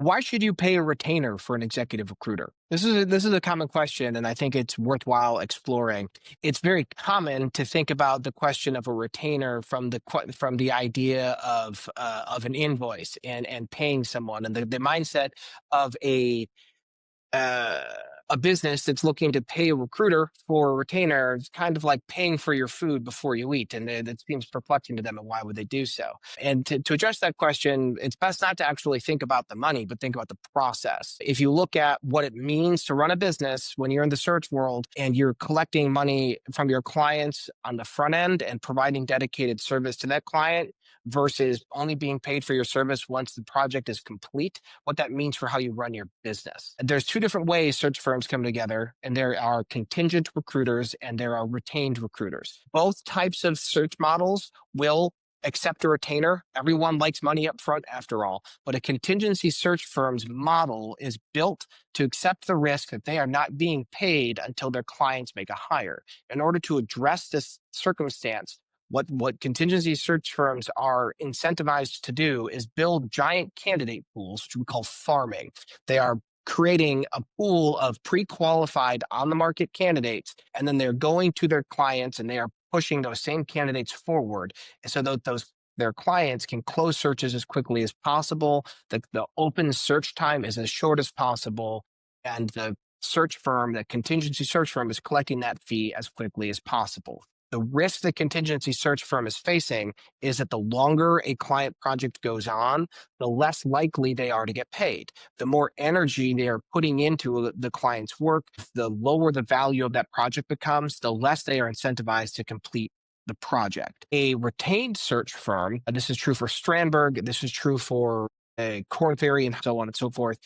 Why should you pay a retainer for an executive recruiter? This is a common question, and I think it's worthwhile exploring. It's very common to think about the question of a retainer from from the idea of an invoice and paying someone, and the mindset of uh, a business that's looking to pay a recruiter for a retainer is kind of like paying for your food before you eat. And it seems perplexing to them. And why would they do so? And to address that question, it's best not to actually think about the money, but think about the process. If you look at what it means to run a business when you're in the search world and you're collecting money from your clients on the front end and providing dedicated service to that client versus only being paid for your service once the project is complete, what that means for how you run your business. There's two different ways search firms come together, and there are contingent recruiters and there are retained recruiters. Both types of search models will accept a retainer. Everyone likes money up front after all, but a contingency search firm's model is built to accept the risk that they are not being paid until their clients make a hire. In order to address this circumstance, what contingency search firms are incentivized to do is build giant candidate pools, which we call farming. They are creating a pool of pre-qualified on the market candidates, and then they're going to their clients and they are pushing those same candidates forward. And so those their clients can close searches as quickly as possible. The open search time is as short as possible. And the contingency search firm is collecting that fee as quickly as possible. The risk the contingency search firm is facing is that the longer a client project goes on, the less likely they are to get paid. The more energy they are putting into the client's work, the lower the value of that project becomes, the less they are incentivized to complete the project. A retained search firm, and this is true for Strandberg, this is true for Korn Ferry, and so on and so forth,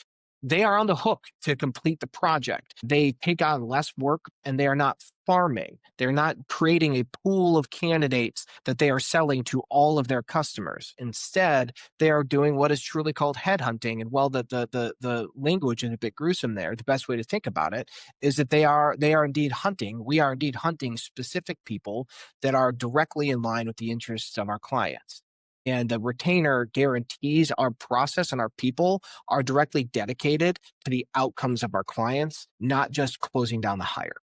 they are on the hook to complete the project. They take on less work and they are not farming. They're not creating a pool of candidates that they are selling to all of their customers. Instead, they are doing what is truly called headhunting. And while the language is a bit gruesome there, the best way to think about it is that they are indeed hunting. We are indeed hunting specific people that are directly in line with the interests of our clients. And the retainer guarantees our process and our people are directly dedicated to the outcomes of our clients, not just closing down the hire.